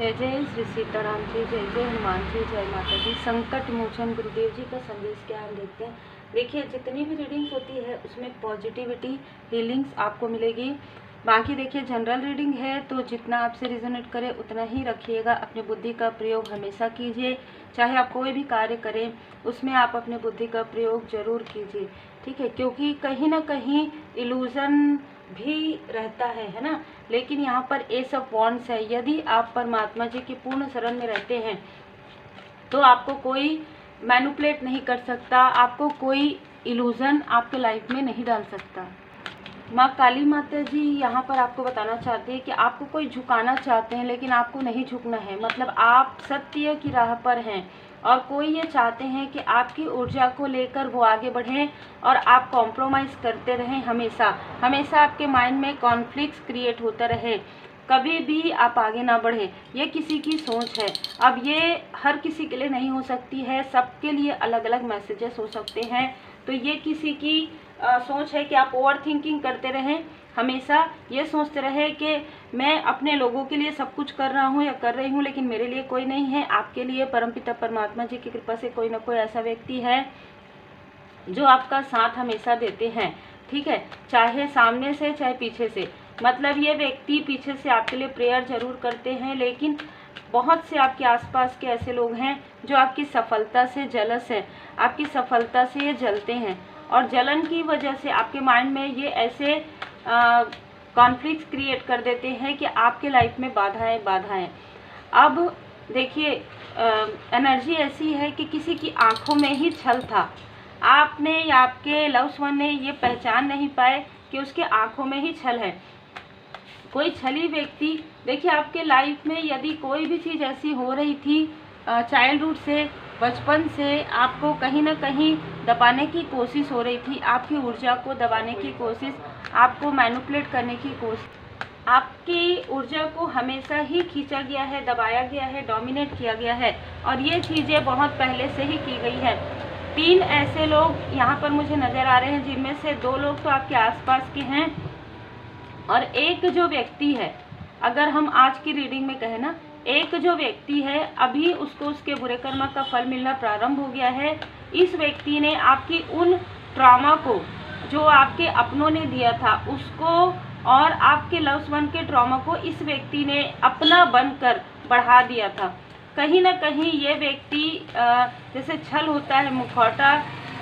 जय जय श्री सीताराम जी, जय जय हनुमान जी, जय माता जी। संकट मोचन गुरुदेव जी का संदेश क्या हम देखते हैं। देखिए, जितनी भी रीडिंग्स होती है उसमें पॉजिटिविटी हीलिंग्स आपको मिलेगी। बाकी देखिए, जनरल रीडिंग है तो जितना आपसे रिजोनेट करे उतना ही रखिएगा। अपनी बुद्धि का प्रयोग हमेशा कीजिए। चाहे आप कोई भी कार्य करें उसमें आप अपने बुद्धि का प्रयोग जरूर कीजिए, ठीक है। क्योंकि कहीं ना कहीं इल्यूजन भी रहता है ना। लेकिन यहाँ पर एस ऑफ वॉन्ड्स है। यदि आप परमात्मा जी की पूर्ण शरण में रहते हैं तो आपको कोई मैनिपुलेट नहीं कर सकता, आपको कोई इल्यूजन आपके लाइफ में नहीं डाल सकता। माँ काली माता जी यहाँ पर आपको बताना चाहते हैं कि आपको कोई झुकाना चाहते हैं लेकिन आपको नहीं झुकना है। मतलब आप सत्य की राह पर हैं और कोई ये चाहते हैं कि आपकी ऊर्जा को लेकर वो आगे बढ़ें और आप कॉम्प्रोमाइज़ करते रहें। हमेशा हमेशा आपके माइंड में कॉन्फ्लिक्ट्स क्रिएट होता रहे, कभी भी आप आगे ना बढ़े। ये किसी की सोच है। अब ये हर किसी के लिए नहीं हो सकती है, सबके लिए अलग अलग मैसेजेस हो सकते हैं। तो ये किसी की सोच है कि आप ओवर थिंकिंग करते रहें, हमेशा ये सोचते रहे कि मैं अपने लोगों के लिए सब कुछ कर रहा हूँ या कर रही हूँ लेकिन मेरे लिए कोई नहीं है। आपके लिए परमपिता परमात्मा जी की कृपा से कोई ना कोई ऐसा व्यक्ति है जो आपका साथ हमेशा देते हैं, ठीक है। चाहे सामने से चाहे पीछे से। मतलब ये व्यक्ति पीछे से आपके लिए प्रेयर जरूर करते हैं लेकिन बहुत से आपके आसपास के ऐसे लोग हैं जो आपकी सफलता से जलस है, आपकी सफलता से ये जलते हैं और जलन की वजह से आपके माइंड में ये ऐसे कॉन्फ्लिक्ट क्रिएट कर देते हैं कि आपके लाइफ में बाधाएं। अब देखिए, एनर्जी ऐसी है कि किसी की आंखों में ही छल था। आपने या आपके लव्स वन ने ये पहचान नहीं पाए कि उसके आंखों में ही छल है। कोई छली व्यक्ति, देखिए आपके लाइफ में यदि कोई भी चीज़ ऐसी हो रही थी चाइल्डहुड से, बचपन से आपको कहीं ना कहीं दबाने की कोशिश हो रही थी, आपकी ऊर्जा को दबाने की कोशिश, आपको मैनिपुलेट करने की कोशिश, आपकी ऊर्जा को हमेशा ही खींचा गया है, दबाया गया है, डोमिनेट किया गया है और ये चीज़ें बहुत पहले से ही की गई है। 3 ऐसे लोग यहाँ पर मुझे नज़र आ रहे हैं जिनमें से 2 लोग तो आपके आसपास के हैं और एक जो व्यक्ति है, अगर हम आज की रीडिंग में कहें ना, एक जो व्यक्ति है अभी उसको उसके बुरे कर्म का फल मिलना प्रारंभ हो गया है। इस व्यक्ति ने आपकी उन ट्रॉमा को जो आपके अपनों ने दिया था उसको और आपके लव्स वन के ट्रॉमा को इस व्यक्ति ने अपना बनकर बढ़ा दिया था। कहीं ना कहीं ये व्यक्ति जैसे छल होता है, मुखौटा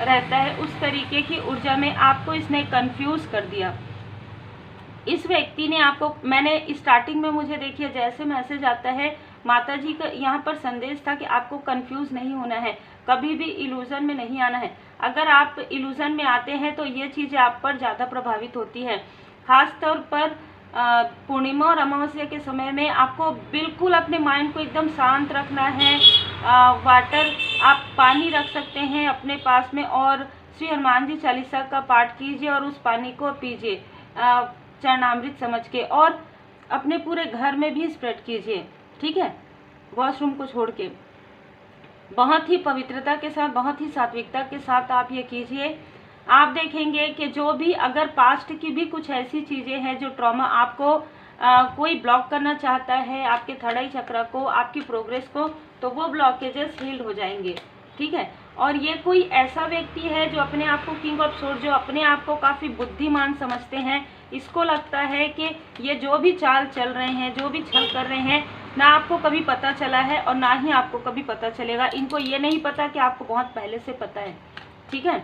रहता है, उस तरीके की ऊर्जा में आपको इसने कंफ्यूज कर दिया। इस व्यक्ति ने आपको, मैंने स्टार्टिंग में मुझे देखिए जैसे मैसेज आता है माता जी का यहाँ पर संदेश था कि आपको कंफ्यूज नहीं होना है, कभी भी इल्यूजन में नहीं आना है। अगर आप इल्यूजन में आते हैं तो ये चीज़ें आप पर ज़्यादा प्रभावित होती है। खास तौर पर पूर्णिमा और अमावस्या के समय में आपको बिल्कुल अपने माइंड को एकदम शांत रखना है। वाटर, आप पानी रख सकते हैं अपने पास में और श्री हनुमान जी चालीसा का पाठ कीजिए और उस पानी को पीजिए चरणामृत समझ के, और अपने पूरे घर में भी स्प्रेड कीजिए, ठीक है, वॉशरूम को छोड़ के। बहुत ही पवित्रता के साथ, बहुत ही सात्विकता के साथ आप ये कीजिए। आप देखेंगे कि जो भी, अगर पास्ट की भी कुछ ऐसी चीज़ें हैं जो ट्रॉमा आपको कोई ब्लॉक करना चाहता है, आपके थर्ड आई चक्र को, आपकी प्रोग्रेस को, तो वो ब्लॉकेजेस हील्ड हो जाएंगे, ठीक है। और ये कोई ऐसा व्यक्ति है जो अपने आप को किंग ऑफ सोर्ड, जो अपने आप को काफ़ी बुद्धिमान समझते हैं, इसको लगता है कि ये जो भी चाल चल रहे हैं, जो भी छल कर रहे हैं, ना आपको कभी पता चला है और ना ही आपको कभी पता चलेगा। इनको ये नहीं पता कि आपको बहुत पहले से पता है, ठीक है।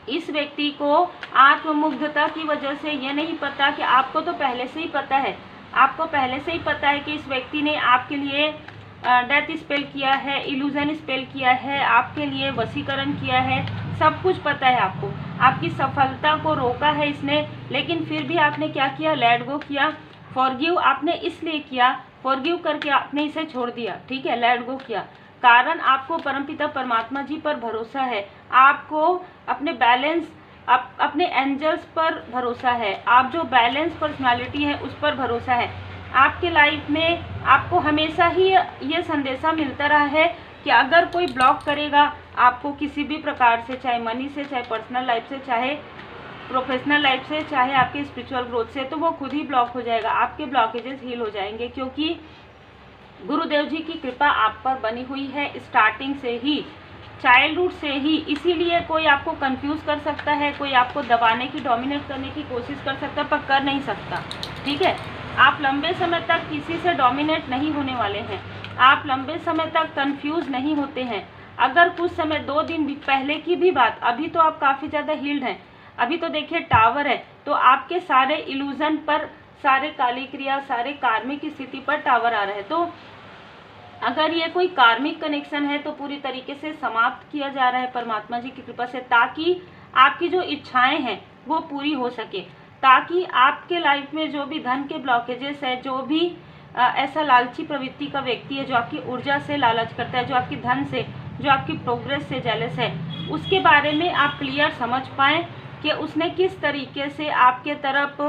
इस व्यक्ति को आत्ममुग्धता की वजह से ये नहीं पता कि आपको तो पहले से ही पता है, आपको पहले से ही पता है कि इस व्यक्ति ने आपके लिए डेथ स्पेल किया है, इल्यूजन स्पेल किया है, आपके लिए वशीकरण किया है, सब कुछ पता है आपको। आपकी सफलता को रोका है इसने, लेकिन फिर भी आपने क्या किया, लेट गो किया। फॉरगिव आपने इसलिए किया, फॉरगिव करके आपने इसे छोड़ दिया, ठीक है, लेट गो किया। कारण आपको परमपिता परमात्मा जी पर भरोसा है, आपको अपने बैलेंस, अपने एंजल्स पर भरोसा है, आप जो बैलेंस पर्सनालिटी है उस पर भरोसा है। आपके लाइफ में आपको हमेशा ही ये संदेशा मिलता रहा है कि अगर कोई ब्लॉक करेगा आपको किसी भी प्रकार से, चाहे मनी से, चाहे पर्सनल लाइफ से, चाहे प्रोफेशनल लाइफ से, चाहे आपके स्पिरिचुअल ग्रोथ से, तो वो खुद ही ब्लॉक हो जाएगा, आपके ब्लॉकेजेस हील हो जाएंगे। क्योंकि गुरुदेव जी की कृपा आप पर बनी हुई है स्टार्टिंग से ही, चाइल्डहुड से ही। इसीलिए कोई आपको कंफ्यूज कर सकता है, कोई आपको दबाने की, डोमिनेट करने की कोशिश कर सकता है, पर कर नहीं सकता। ठीक है, आप लंबे समय तक किसी से डोमिनेट नहीं होने वाले हैं, आप लंबे समय तक कंफ्यूज नहीं होते हैं। अगर कुछ समय 2 दिन पहले की भी बात, अभी तो आप काफ़ी ज़्यादा हील्ड हैं, अभी तो देखिए टावर है, तो आपके सारे इल्यूजन पर, सारे काली क्रिया, सारे कार्मिक स्थिति पर टावर आ रहे हैं। तो अगर ये कोई कार्मिक कनेक्शन है तो पूरी तरीके से समाप्त किया जा रहा है परमात्मा जी की कृपा से, ताकि आपकी जो इच्छाएं हैं वो पूरी हो सके, ताकि आपके लाइफ में जो भी धन के ब्लॉकेजेस है, जो भी ऐसा लालची प्रवृत्ति का व्यक्ति है जो आपकी ऊर्जा से लालच करता है, जो आपकी धन से, जो आपकी प्रोग्रेस से जेलस है, उसके बारे में आप क्लियर समझ पाएँ कि उसने किस तरीके से आपके तरफ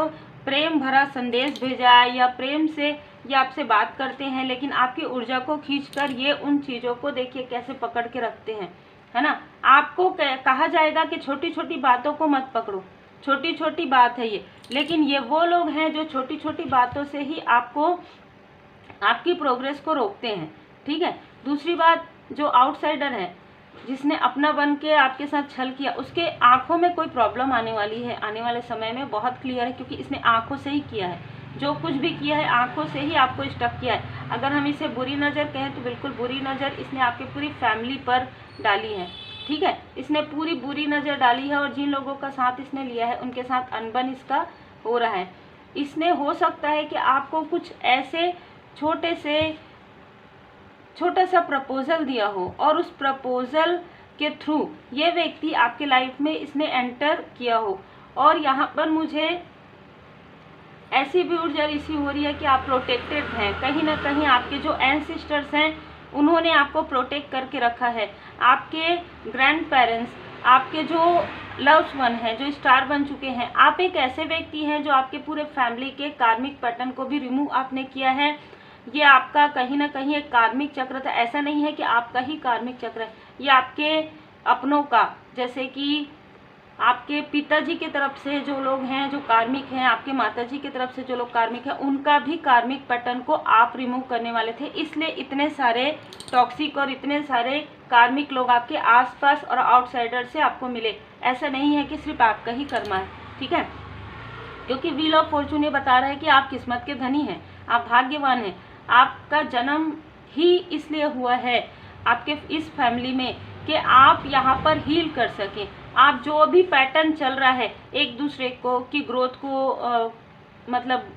प्रेम भरा संदेश भेजा है, या प्रेम से ये आपसे बात करते हैं, लेकिन आपकी ऊर्जा को खींचकर ये उन चीज़ों को देखिए कैसे पकड़ के रखते हैं, है ना। आपको कहा जाएगा कि छोटी छोटी बातों को मत पकड़ो, छोटी छोटी बात है ये, लेकिन ये वो लोग हैं जो छोटी छोटी बातों से ही आपको, आपकी प्रोग्रेस को रोकते हैं। ठीक है, दूसरी बात, जो आउटसाइडर है, जिसने अपना बन के आपके साथ छल किया, उसके आंखों में कोई प्रॉब्लम आने वाली है, आने वाले समय में बहुत क्लियर है, क्योंकि इसने आंखों से ही किया है, जो कुछ भी किया है आंखों से ही आपको स्टक किया है। अगर हम इसे बुरी नज़र कहें तो बिल्कुल बुरी नज़र इसने आपकी पूरी फैमिली पर डाली है। ठीक है, इसने पूरी बुरी नज़र डाली है, और जिन लोगों का साथ इसने लिया है उनके साथ अनबन इसका हो रहा है। इसने, हो सकता है कि आपको कुछ ऐसे छोटा सा प्रपोजल दिया हो, और उस प्रपोजल के थ्रू ये व्यक्ति आपके लाइफ में इसने एंटर किया हो, और यहाँ पर मुझे ऐसी भी ऊर्जा रिसीव हो रही है कि आप प्रोटेक्टेड हैं, कहीं ना कहीं आपके जो एंसेस्टर्स हैं उन्होंने आपको प्रोटेक्ट करके रखा है। आपके ग्रैंड पेरेंट्स, आपके जो लव्ड वन हैं, जो स्टार बन चुके हैं, आप एक ऐसे व्यक्ति हैं जो आपके पूरे फैमिली के कार्मिक पैटर्न को भी रिमूव आपने किया है। ये आपका कहीं ना कहीं एक कार्मिक चक्र था, ऐसा नहीं है कि आपका ही कार्मिक चक्र है, ये आपके अपनों का, जैसे कि आपके पिताजी की तरफ से जो लोग हैं जो कार्मिक हैं, आपके माताजी की तरफ से जो लोग कार्मिक हैं, उनका भी कार्मिक पैटर्न को आप रिमूव करने वाले थे। इसलिए इतने सारे टॉक्सिक और इतने सारे कार्मिक लोग आपके आसपास और आउटसाइडर से आपको मिले। ऐसा नहीं है कि सिर्फ आपका ही कर्मा है, ठीक है, क्योंकि व्हील ऑफ फॉर्चून ये बता रहा है कि आप किस्मत के धनी हैं, आप भाग्यवान हैं। आपका जन्म ही इसलिए हुआ है आपके इस फैमिली में कि आप यहाँ पर हील कर सकें। आप जो भी पैटर्न चल रहा है एक दूसरे को की ग्रोथ को मतलब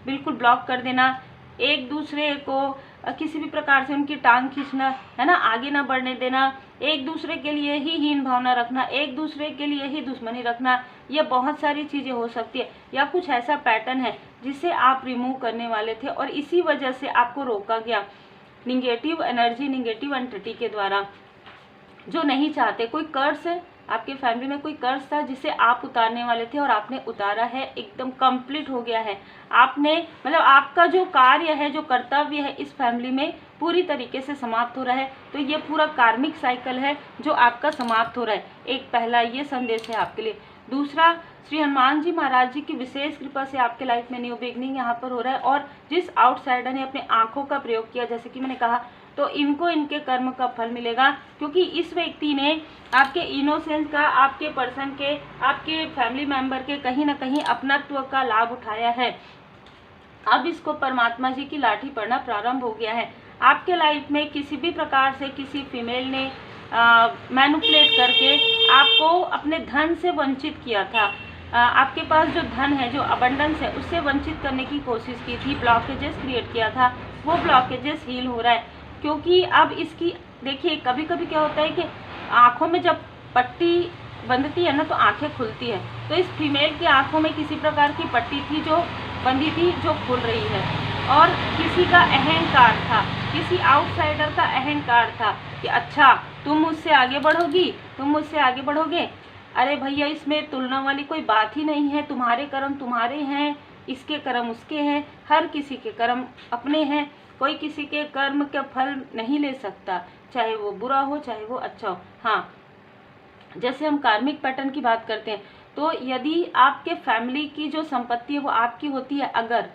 बिल्कुल ब्लॉक कर देना, एक दूसरे को किसी भी प्रकार से उनकी टांग खींचना, है ना, आगे ना बढ़ने देना, एक दूसरे के लिए ही हीन भावना रखना, एक दूसरे के लिए ही दुश्मनी रखना, ये बहुत सारी चीज़ें हो सकती है, या कुछ ऐसा पैटर्न है जिसे आप रिमूव करने वाले थे और इसी वजह से आपको रोका गया निगेटिव एनर्जी, निगेटिव एंटिटी के द्वारा, जो नहीं चाहते। कोई कर्ज है आपके फैमिली में, कोई कर्ज था जिसे आप उतारने वाले थे और आपने उतारा है, एकदम कंप्लीट हो गया है। आपने मतलब आपका जो कार्य है, जो कर्तव्य है इस फैमिली में पूरी तरीके से समाप्त हो रहा है। तो ये पूरा कार्मिक साइकिल है जो आपका समाप्त हो रहा है। एक पहला ये संदेश है आपके लिए। दूसरा, श्री हनुमान जी महाराज जी की विशेष कृपा से आपके लाइफ में न्यू बिगनिंग यहाँ पर हो रहा है। और जिस आउटसाइडर ने अपने आंखों का प्रयोग किया, जैसे कि मैंने कहा, तो इनको इनके कर्म का फल मिलेगा, क्योंकि इस व्यक्ति ने आपके इनोसेंस का, आपके पर्सन के, आपके फैमिली मेंबर के कहीं ना कहीं अपनत्व का लाभ उठाया है। अब इसको परमात्मा जी की लाठी पड़ना प्रारंभ हो गया है। आपके लाइफ में किसी भी प्रकार से किसी फीमेल ने मैनिपुलेट करके आपको अपने धन से वंचित किया था, आपके पास जो धन है, जो अबंडेंस है, उससे वंचित करने की कोशिश की थी, ब्लॉकेजेस क्रिएट किया था, वो ब्लॉकेजेस हील हो रहा है। क्योंकि अब इसकी देखिए, कभी कभी क्या होता है कि आँखों में जब पट्टी बंधती है ना तो आंखें खुलती है। तो इस फीमेल की आंखों में किसी प्रकार की पट्टी थी जो बंधी थी, जो खुल रही है, और किसी का अहंकार था, किसी आउटसाइडर का अहंकार था कि अच्छा तुम मुझसे आगे बढ़ोगी, तुम मुझसे आगे बढ़ोगे। अरे भैया, इसमें तुलना वाली कोई बात ही नहीं है। तुम्हारे कर्म तुम्हारे हैं, इसके कर्म उसके हैं, हर किसी के कर्म अपने हैं। कोई किसी के कर्म का फल नहीं ले सकता, चाहे वो बुरा हो चाहे वो अच्छा हो। हाँ, जैसे हम कार्मिक पैटर्न की बात करते हैं, तो यदि आपके फैमिली की जो संपत्ति है वो आपकी होती है, अगर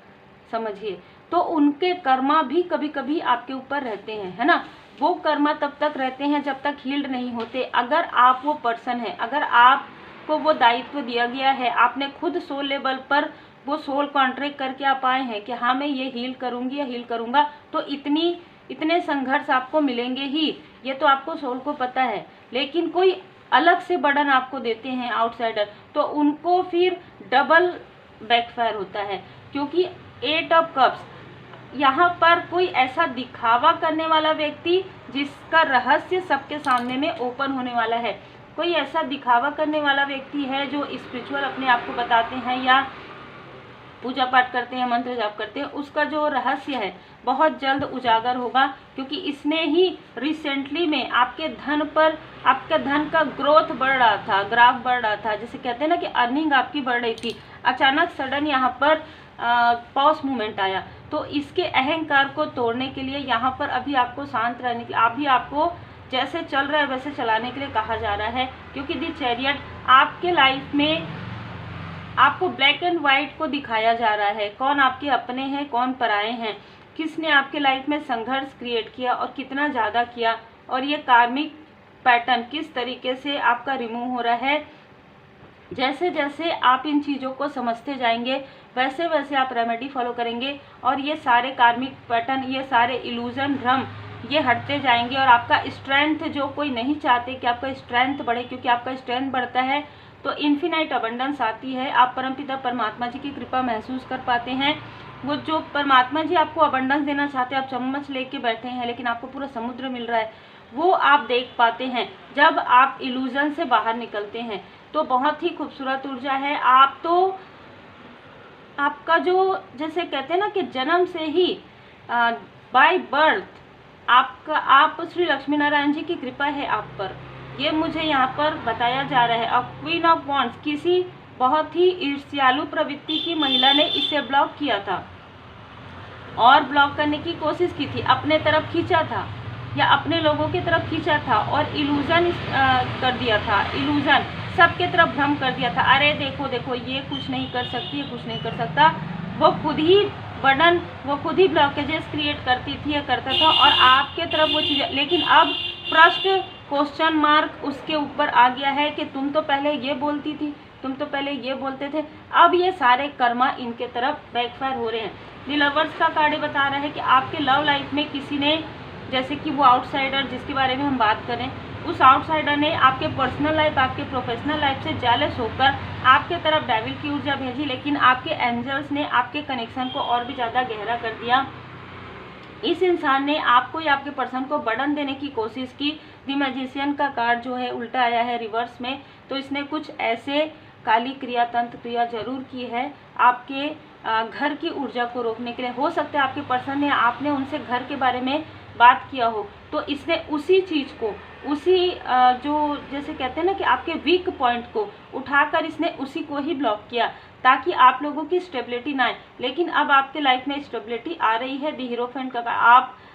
समझिए, तो उनके कर्मा भी कभी कभी आपके ऊपर रहते हैं, है ना। वो कर्मा तब तक रहते हैं जब तक हील्ड नहीं होते। अगर आप वो पर्सन है, अगर आपको वो दायित्व दिया गया है, आपने खुद सोल लेवल पर वो सोल कॉन्ट्रैक्ट करके आप आए हैं कि हाँ मैं ये हील करूंगी या हील करूंगा, तो इतने संघर्ष आपको मिलेंगे ही, ये तो आपको सोल को पता है। लेकिन कोई अलग से बर्डन आपको देते हैं आउटसाइडर, तो उनको फिर डबल बैकफायर होता है। क्योंकि 8 ऑफ कप्स, यहाँ पर कोई ऐसा दिखावा करने वाला व्यक्ति जिसका रहस्य सबके सामने में ओपन होने वाला है, कोई ऐसा दिखावा करने वाला व्यक्ति है जो स्पिरिचुअल अपने आप को बताते हैं या पूजा पाठ करते हैं, मंत्र जाप करते हैं, उसका जो रहस्य है बहुत जल्द उजागर होगा। क्योंकि इसने ही रिसेंटली में आपके धन पर, आपका धन का ग्रोथ बढ़ रहा था, ग्राफ बढ़ रहा था, जैसे कहते हैं ना कि अर्निंग आपकी बढ़ रही थी, अचानक सडन यहाँ पर पॉज मूवमेंट आया। तो इसके अहंकार को तोड़ने के लिए यहाँ पर अभी आपको शांत रहने के लिए, अभी आपको जैसे चल रहा है वैसे चलाने के लिए कहा जा रहा है। क्योंकि दी चैरियट आपके लाइफ में आपको ब्लैक एंड व्हाइट को दिखाया जा रहा है, कौन आपके अपने हैं कौन पराए हैं, किसने आपके लाइफ में संघर्ष क्रिएट किया और कितना ज़्यादा किया, और ये कार्मिक पैटर्न किस तरीके से आपका रिमूव हो रहा है। जैसे जैसे आप इन चीज़ों को समझते जाएंगे वैसे वैसे आप रेमेडी फॉलो करेंगे और ये सारे कार्मिक पैटर्न, ये सारे इल्यूजन, भ्रम, ये हटते जाएंगे। और आपका स्ट्रेंथ, जो कोई नहीं चाहते कि आपका स्ट्रेंथ बढ़े, क्योंकि आपका स्ट्रेंथ बढ़ता है तो इन्फिनाइट अबंडेंस आती है। आप परमपिता परमात्मा जी की कृपा महसूस कर पाते हैं। वो जो परमात्मा जी आपको अबंडेंस देना चाहते हैं, आप चम्मच लेके बैठे हैं लेकिन आपको पूरा समुद्र मिल रहा है, वो आप देख पाते हैं जब आप इल्यूजन से बाहर निकलते हैं। तो बहुत ही खूबसूरत ऊर्जा है। आप तो आपका जो जैसे कहते हैं ना कि जन्म से ही बाय बर्थ आपका, आप श्री लक्ष्मी नारायण जी की कृपा है आप पर, ये मुझे यहाँ पर बताया जा रहा है। अब क्वीन ऑफ वॉन्ड्स, किसी बहुत ही ईर्ष्यालु प्रवृत्ति की महिला ने इसे ब्लॉक किया था और ब्लॉक करने की कोशिश की थी, अपने तरफ खींचा था या अपने लोगों की तरफ खींचा था और इल्यूजन कर दिया था, इल्यूजन सबके तरफ भ्रम कर दिया था। अरे देखो देखो ये कुछ नहीं कर सकती, ये कुछ नहीं कर सकता। वो खुद ही बर्डन, वो खुद ही ब्लॉकेजेस क्रिएट करती थी या करता था और आपके तरफ वो चीज़ें। लेकिन अब प्रश्न, क्वेश्चन मार्क उसके ऊपर आ गया है कि तुम तो पहले ये बोलती थी, तुम तो पहले ये बोलते थे। अब ये सारे कर्मा इनके तरफ बैकफायर हो रहे हैं। दी लवर्स का कार्ड बता रहा है कि आपके लव लाइफ में किसी ने, जैसे कि वो आउटसाइडर जिसके बारे में हम बात करें, उस आउटसाइडर ने आपके पर्सनल लाइफ, आपके प्रोफेशनल लाइफ से जेलस होकर आपके तरफ डेविल की ऊर्जा भेजी। लेकिन आपके एंजल्स ने आपके कनेक्शन को और भी ज़्यादा गहरा कर दिया। इस इंसान ने आपको या आपके पर्सन को बर्डन देने की कोशिश की। दी मैजिशियन का कार्ड जो है उल्टा आया है रिवर्स में, तो इसने कुछ ऐसे काली क्रिया, तंत्र क्रिया जरूर की है आपके घर की ऊर्जा को रोकने के लिए। हो सकता है आपके पर्सन ने, आपने उनसे घर के बारे में बात किया हो, तो इसने उसी चीज़ को, उसी जो जैसे कहते हैं ना कि आपके वीक पॉइंट को उठाकर इसने उसी को ही ब्लॉक किया ताकि आप लोगों की स्टेबिलिटी ना आए। लेकिन अब आपके लाइफ में स्टेबिलिटी आ रही है। दी हीरोफेंट का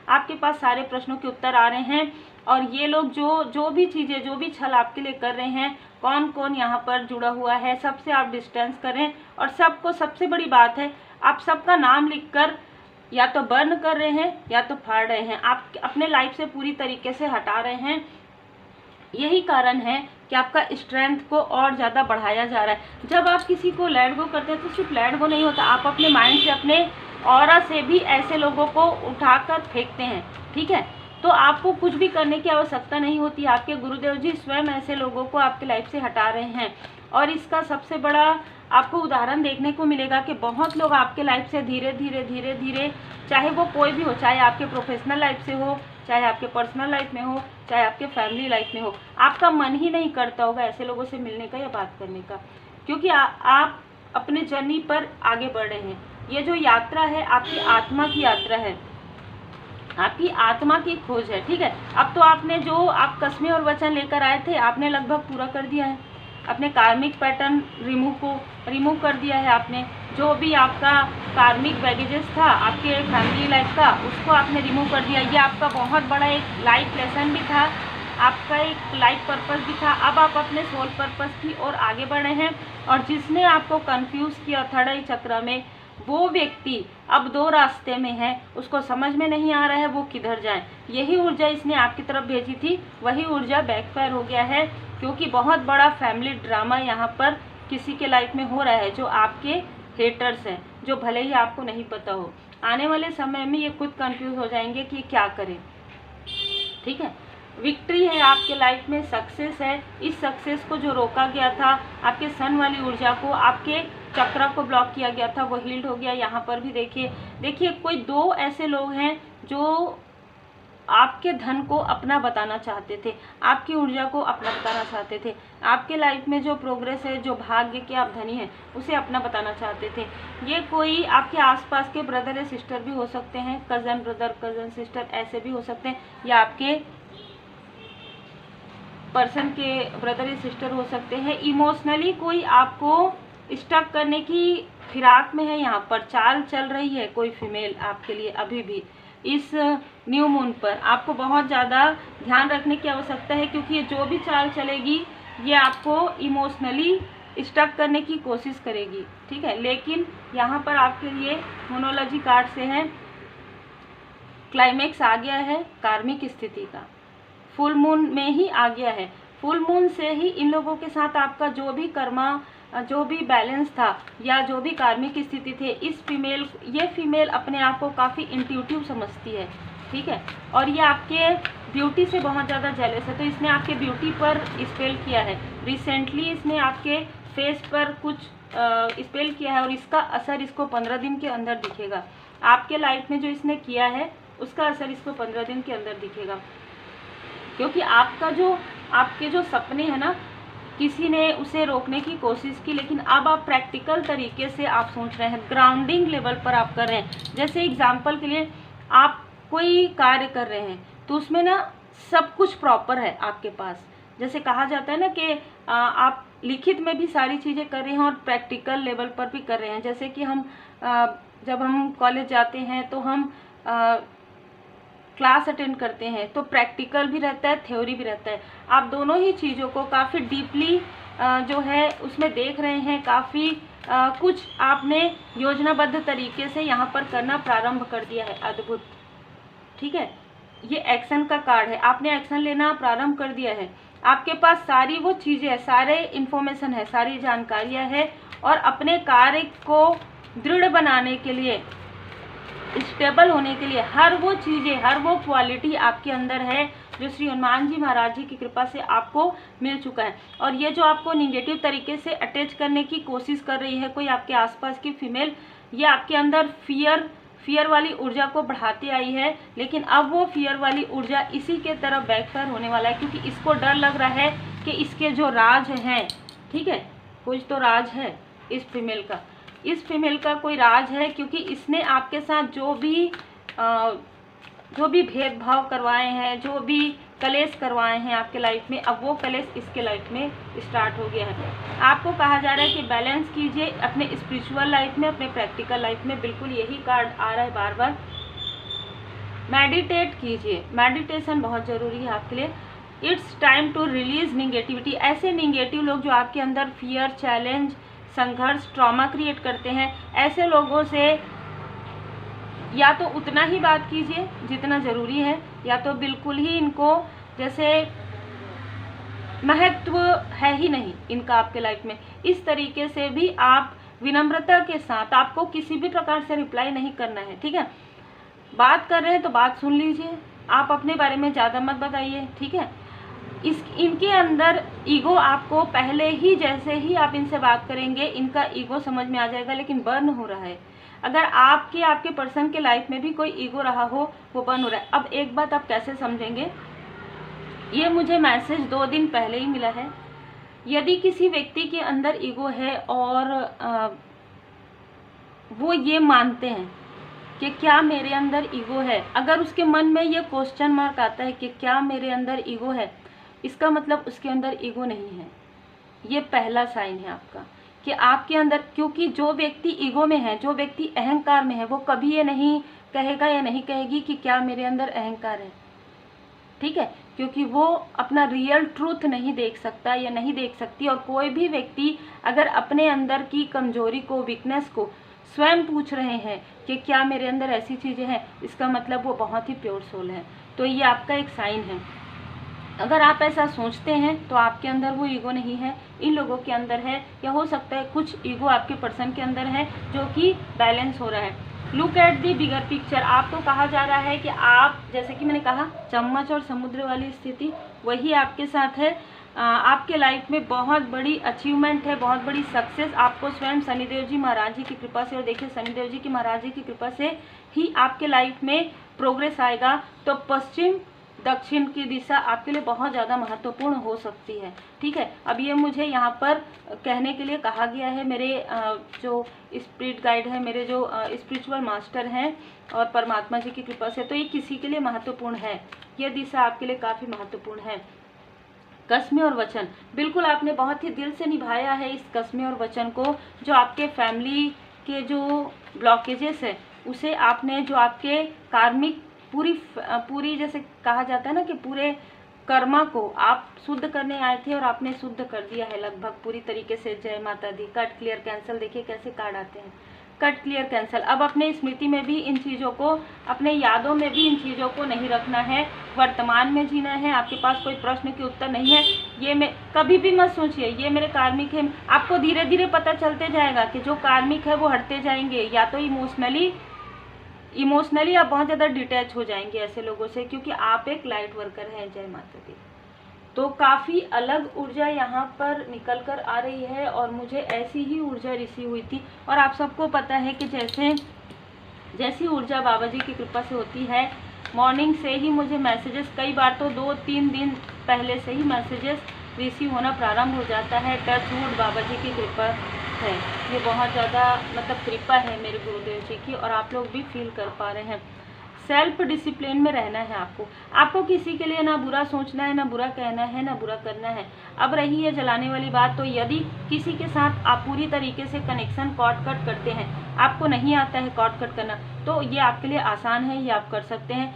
आपके पास सारे प्रश्नों के उत्तर आ रहे हैं और ये लोग जो भी चीज़ें, जो भी छल आपके लिए कर रहे हैं, कौन कौन यहाँ पर जुड़ा हुआ है, सबसे आप डिस्टेंस करें। और सबको, सबसे बड़ी बात है, आप सबका नाम लिखकर या तो बर्न कर रहे हैं या तो फाड़ रहे हैं, आप अपने लाइफ से पूरी तरीके से हटा रहे हैं। यही कारण है कि आपका स्ट्रेंथ को और ज़्यादा बढ़ाया जा रहा है। जब आप किसी को लेट गो करते हैं तो सिर्फ लेट गो नहीं होता, आप अपने माइंड से, अपने ऑरा से भी ऐसे लोगों को उठाकर फेंकते हैं, ठीक है। तो आपको कुछ भी करने की आवश्यकता नहीं होती, आपके गुरुदेव जी स्वयं ऐसे लोगों को आपके लाइफ से हटा रहे हैं। और इसका सबसे बड़ा आपको उदाहरण देखने को मिलेगा कि बहुत लोग आपके लाइफ से धीरे धीरे धीरे धीरे, चाहे वो कोई भी हो, चाहे आपके प्रोफेशनल लाइफ से हो, चाहे आपके पर्सनल लाइफ में हो, चाहे आपके फैमिली लाइफ में हो, आपका मन ही नहीं करता होगा ऐसे लोगों से मिलने का या बात करने का, क्योंकि आप अपने जर्नी पर आगे बढ़ रहे हैं। ये जो यात्रा है आपकी आत्मा की यात्रा है, आपकी आत्मा की खोज है, ठीक है। अब तो आपने जो आप कसमें और वचन लेकर आए थे, आपने लगभग पूरा कर दिया है। अपने कार्मिक पैटर्न रिमूव कर दिया है आपने। जो भी आपका कार्मिक बैगेजेस था आपके फैमिली लाइफ का, उसको आपने रिमूव कर दिया। ये आपका बहुत बड़ा एक लाइफ लेसन भी था, आपका एक लाइफ पर्पस भी था। अब आप अपने सोल पर्पस की ओर आगे बढ़े हैं। और जिसने आपको कंफ्यूज किया थर्ड आई चक्र में, वो व्यक्ति अब दो रास्ते में है, उसको समझ में नहीं आ रहा है वो किधर जाए। यही ऊर्जा इसने आपकी तरफ भेजी थी, वही ऊर्जा बैकफायर हो गया है, क्योंकि बहुत बड़ा फैमिली ड्रामा यहाँ पर किसी के लाइफ में हो रहा है, जो आपके हेटर्स हैं, जो भले ही आपको नहीं पता हो। आने वाले समय में ये खुद कंफ्यूज हो जाएंगे कि क्या करें। ठीक है, विक्ट्री है आपके लाइफ में, सक्सेस है। इस सक्सेस को जो रोका गया था, आपके सन वाली ऊर्जा को, आपके चक्र को ब्लॉक किया गया था, वो हील्ड हो गया। यहाँ पर भी देखिए कोई दो ऐसे लोग हैं जो आपके धन को अपना बताना चाहते थे, आपकी ऊर्जा को अपना बताना चाहते थे, आपके लाइफ में जो प्रोग्रेस है, जो भाग्य के आप धनी हैं, उसे अपना बताना चाहते थे। ये कोई आपके आसपास के ब्रदर या सिस्टर भी हो सकते हैं, कज़न ब्रदर, कज़न सिस्टर, ऐसे भी हो सकते हैं, या आपके पर्सन के ब्रदर या सिस्टर हो सकते हैं। इमोशनली कोई आपको स्टक करने की फिराक में है, यहाँ पर चाल चल रही है कोई फीमेल आपके लिए। अभी भी इस न्यू मून पर आपको बहुत ज़्यादा ध्यान रखने की आवश्यकता है, क्योंकि ये जो भी चाल चलेगी ये आपको इमोशनली स्टक करने की कोशिश करेगी। ठीक है, लेकिन यहाँ पर आपके लिए मोनोलॉजी कार्ड से है, क्लाइमेक्स आ गया है कार्मिक स्थिति का, फुल मून में ही आ गया है। फुल मून से ही इन लोगों के साथ आपका जो भी कर्मा, जो भी बैलेंस था, या जो भी कार्मिक स्थिति थे, ये फीमेल अपने आप को काफ़ी इंट्यूटिव समझती है। ठीक है, और ये आपके ब्यूटी से बहुत ज़्यादा जेलस है, तो इसने आपके ब्यूटी पर स्पेल किया है। रिसेंटली इसने आपके फेस पर कुछ स्पेल किया है, और इसका असर इसको 15 दिन के अंदर दिखेगा। आपके लाइफ में जो इसने किया है उसका असर इसको 15 दिन के अंदर दिखेगा, क्योंकि आपके जो सपने हैं ना, किसी ने उसे रोकने की कोशिश की, लेकिन अब आप प्रैक्टिकल तरीके से आप सोच रहे हैं, ग्राउंडिंग लेवल पर आप कर रहे हैं। जैसे एग्जांपल के लिए आप कोई कार्य कर रहे हैं, तो उसमें ना सब कुछ प्रॉपर है आपके पास। जैसे कहा जाता है ना कि आप लिखित में भी सारी चीज़ें कर रहे हैं और प्रैक्टिकल लेवल पर भी कर रहे हैं। जैसे कि जब हम कॉलेज जाते हैं तो हम क्लास अटेंड करते हैं, तो प्रैक्टिकल भी रहता है, थ्योरी भी रहता है। आप दोनों ही चीज़ों को काफ़ी डीपली जो है उसमें देख रहे हैं, काफ़ी कुछ आपने योजनाबद्ध तरीके से यहाँ पर करना प्रारंभ कर दिया है। अद्भुत। ठीक है, ये एक्शन का कार्ड है, आपने एक्शन लेना प्रारंभ कर दिया है। आपके पास सारी वो चीज़ें हैं, सारे इन्फॉर्मेशन है, सारी जानकारियाँ है, और अपने कार्य को दृढ़ बनाने के लिए, स्टेबल होने के लिए हर वो चीज़ें, हर वो क्वालिटी आपके अंदर है जो श्री हनुमान जी महाराज जी की कृपा से आपको मिल चुका है। और ये जो आपको निगेटिव तरीके से अटैच करने की कोशिश कर रही है कोई आपके आसपास की फीमेल, ये आपके अंदर फियर वाली ऊर्जा को बढ़ाती आई है, लेकिन अब वो फियर वाली ऊर्जा इसी के तरफ बैकफायर होने वाला है, क्योंकि इसको डर लग रहा है कि इसके जो राज हैं, ठीक है, कुछ तो राज है इस फीमेल का कोई राज है, क्योंकि इसने आपके साथ जो भी भेदभाव करवाए हैं, जो भी कलेश करवाए हैं आपके लाइफ में, अब वो कलेश इसके लाइफ में स्टार्ट हो गया है। आपको कहा जा रहा है कि बैलेंस कीजिए अपने स्पिरिचुअल लाइफ में, अपने प्रैक्टिकल लाइफ में। बिल्कुल यही कार्ड आ रहा है बार बार। मेडिटेट कीजिए, मेडिटेशन बहुत ज़रूरी है आपके लिए। It's time to release negativity. ऐसे निगेटिव लोग जो आपके अंदर फियर, चैलेंज, संघर्ष, ट्रॉमा क्रिएट करते हैं, ऐसे लोगों से या तो उतना ही बात कीजिए जितना ज़रूरी है, या तो बिल्कुल ही इनको जैसे महत्व है ही नहीं इनका आपके लाइफ में, इस तरीके से भी आप विनम्रता के साथ, आपको किसी भी प्रकार से रिप्लाई नहीं करना है। ठीक है, बात कर रहे हैं तो बात सुन लीजिए, आप अपने बारे में ज़्यादा मत बताइए। ठीक है, इनके अंदर ईगो आपको पहले ही, जैसे ही आप इनसे बात करेंगे, इनका ईगो समझ में आ जाएगा, लेकिन बर्न हो रहा है। अगर आपके पर्सन के लाइफ में भी कोई ईगो रहा हो, वो बर्न हो रहा है। अब एक बात आप कैसे समझेंगे, ये मुझे मैसेज 2 दिन पहले ही मिला है। यदि किसी व्यक्ति के अंदर ईगो है और वो ये मानते हैं कि क्या मेरे अंदर ईगो है, अगर उसके मन में ये क्वेश्चन मार्क आता है कि क्या मेरे अंदर ईगो है, इसका मतलब उसके अंदर ईगो नहीं है। ये पहला साइन है आपका कि आपके अंदर, क्योंकि जो व्यक्ति ईगो में है, जो व्यक्ति अहंकार में है, वो कभी ये नहीं कहेगा या नहीं कहेगी कि क्या मेरे अंदर अहंकार है। ठीक है, क्योंकि वो अपना रियल ट्रूथ नहीं देख सकता या नहीं देख सकती। और कोई भी व्यक्ति अगर अपने अंदर की कमजोरी को, वीकनेस को स्वयं पूछ रहे हैं कि क्या मेरे अंदर ऐसी चीज़ें हैं, इसका मतलब वो बहुत ही प्योर सोल है। तो ये आपका एक साइन है। अगर आप ऐसा सोचते हैं तो आपके अंदर वो ईगो नहीं है, इन लोगों के अंदर है, या हो सकता है कुछ ईगो आपके पर्सन के अंदर है जो कि बैलेंस हो रहा है। Look at the bigger picture. आपको कहा जा रहा है कि आप, जैसे कि मैंने कहा, चम्मच और समुद्र वाली स्थिति वही आपके साथ है। आपके लाइफ में बहुत बड़ी अचीवमेंट है, बहुत बड़ी सक्सेस आपको स्वयं शनिदेव जी महाराज जी की कृपा से, और देखिए शनिदेव जी की महाराज जी की कृपा से ही आपके लाइफ में प्रोग्रेस आएगा। तो पश्चिम दक्षिण की दिशा आपके लिए बहुत ज़्यादा महत्वपूर्ण हो सकती है। ठीक है, अब ये मुझे यहाँ पर कहने के लिए कहा गया है, मेरे जो स्पिरिट गाइड है, मेरे जो स्पिरिचुअल मास्टर हैं और परमात्मा जी की कृपा से, तो ये किसी के लिए महत्वपूर्ण है, ये दिशा आपके लिए काफ़ी महत्वपूर्ण है। कसमें और वचन, बिल्कुल आपने बहुत ही दिल से निभाया है इस कसमें और वचन को। जो आपके फैमिली के जो ब्लॉकेजेस है उसे आपने, जो आपके कार्मिक पूरी जैसे कहा जाता है ना कि पूरे कर्मा को आप शुद्ध करने आए थे और आपने शुद्ध कर दिया है लगभग पूरी तरीके से। जय माता दी। कट क्लियर कैंसल, देखिए कैसे कार्ड आते हैं, कट क्लियर कैंसल। अब अपने स्मृति में भी इन चीज़ों को, अपने यादों में भी इन चीज़ों को नहीं रखना है, वर्तमान में जीना है। आपके पास कोई प्रश्न के उत्तर नहीं है, ये मैं कभी भी मत सोचिए ये मेरे कार्मिक है। आपको धीरे धीरे पता चलते जाएगा कि जो कार्मिक है वो हटते जाएंगे, या तो इमोशनली आप बहुत ज़्यादा डिटैच हो जाएंगे ऐसे लोगों से, क्योंकि आप एक लाइट वर्कर हैं। जय माता दी। तो काफ़ी अलग ऊर्जा यहाँ पर निकल कर आ रही है और मुझे ऐसी ही ऊर्जा रिसीव हुई थी। और आप सबको पता है कि जैसी ऊर्जा बाबा जी की कृपा से होती है, मॉर्निंग से ही मुझे मैसेजेस, कई बार तो 2-3 दिन पहले से ही मैसेजेस रिसीव होना प्रारंभ हो जाता है। टच वुड, बाबा जी की कृपा है, ये बहुत ज़्यादा मतलब कृपा है मेरे गुरुदेव जी की, और आप लोग भी फील कर पा रहे हैं। सेल्फ डिसिप्लिन में रहना है आपको किसी के लिए ना बुरा सोचना है, ना बुरा कहना है, ना बुरा करना है। अब रही है जलाने वाली बात, तो यदि किसी के साथ आप पूरी तरीके से कनेक्शन कॉर्ड कट करते हैं, आपको नहीं आता है कॉर्ड कट करना, तो ये आपके लिए आसान है, ये आप कर सकते हैं।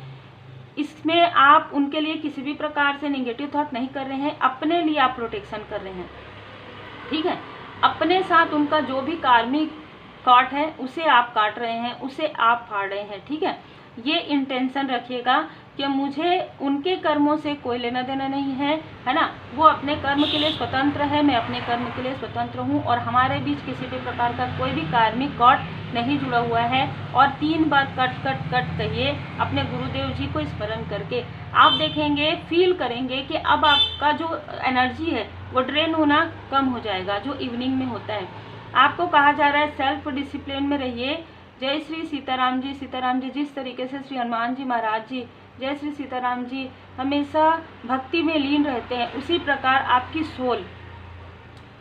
इसमें आप उनके लिए किसी भी प्रकार से नेगेटिव थॉट नहीं कर रहे हैं, अपने लिए आप प्रोटेक्शन कर रहे हैं। ठीक है, अपने साथ उनका जो भी कार्मिक कॉट है उसे आप काट रहे हैं, उसे आप फाड़ रहे हैं। ठीक है, ये इंटेंशन रखिएगा कि मुझे उनके कर्मों से कोई लेना देना नहीं है, है ना। वो अपने कर्म के लिए स्वतंत्र है, मैं अपने कर्म के लिए स्वतंत्र हूँ, और हमारे बीच किसी भी प्रकार का कोई भी कार्मिक कॉट नहीं जुड़ा हुआ है। और 3 बार कट कट कट कहिए अपने गुरुदेव जी को स्मरण करके। आप देखेंगे, फील करेंगे कि अब आपका जो एनर्जी है वो ड्रेन होना कम हो जाएगा, जो इवनिंग में होता है। आपको कहा जा रहा है सेल्फ डिसिप्लिन में रहिए। जय श्री सीताराम जी। सीताराम जी जिस तरीके से श्री हनुमान जी महाराज जी, जय श्री सीताराम जी, हमेशा भक्ति में लीन रहते हैं, उसी प्रकार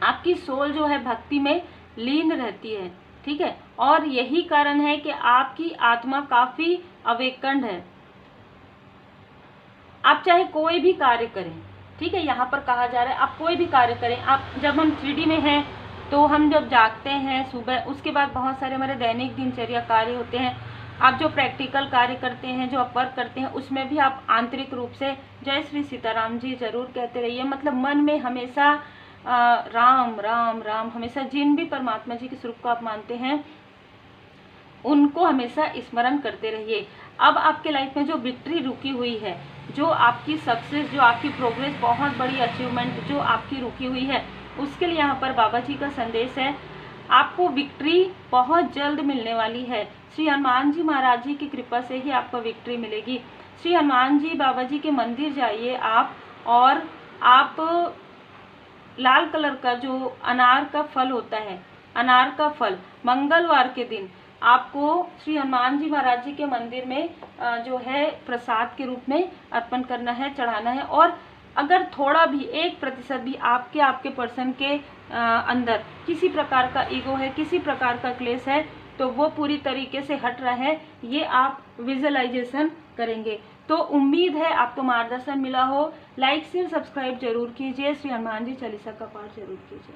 आपकी सोल जो है भक्ति में लीन रहती है। ठीक है, और यही कारण है कि आपकी आत्मा काफी अवेकंड है। आप चाहे कोई भी कार्य करें, ठीक है, यहाँ पर कहा जा रहा है आप कोई भी कार्य करें। आप, जब हम 3D में हैं तो हम जब जागते हैं सुबह, उसके बाद बहुत सारे हमारे दैनिक दिनचर्या कार्य होते हैं। आप जो प्रैक्टिकल कार्य करते हैं, जो आप वर्क करते हैं, उसमें भी आप आंतरिक रूप से जय श्री सीताराम जी जरूर कहते रहिए। मतलब मन में हमेशा राम राम राम, हमेशा जिन भी परमात्मा जी के स्वरूप को आप मानते हैं उनको हमेशा स्मरण करते रहिए। अब आपके लाइफ में जो विक्ट्री रुकी हुई है, जो आपकी सक्सेस, जो आपकी प्रोग्रेस, बहुत बड़ी अचीवमेंट जो आपकी रुकी हुई है, उसके लिए यहाँ पर बाबा जी का संदेश है। आपको विक्ट्री बहुत जल्द मिलने वाली है। श्री हनुमान जी महाराज जी की कृपा से ही आपको विक्ट्री मिलेगी। श्री हनुमान जी बाबा जी के मंदिर जाइए आप, और आप लाल कलर का जो अनार का फल होता है, अनार का फल मंगलवार के दिन आपको श्री हनुमान जी महाराज जी के मंदिर में जो है प्रसाद के रूप में अर्पण करना है, चढ़ाना है। और अगर थोड़ा भी 1% भी आपके पर्सन के अंदर किसी प्रकार का ईगो है, किसी प्रकार का क्लेश है, तो वो पूरी तरीके से हट रहा है, ये आप विजुअलाइजेशन करेंगे। तो उम्मीद है आपको मार्गदर्शन मिला हो। लाइक शेयर सब्सक्राइब जरूर कीजिए। श्री हनुमान जी चालीसा का पाठ जरूर कीजिए।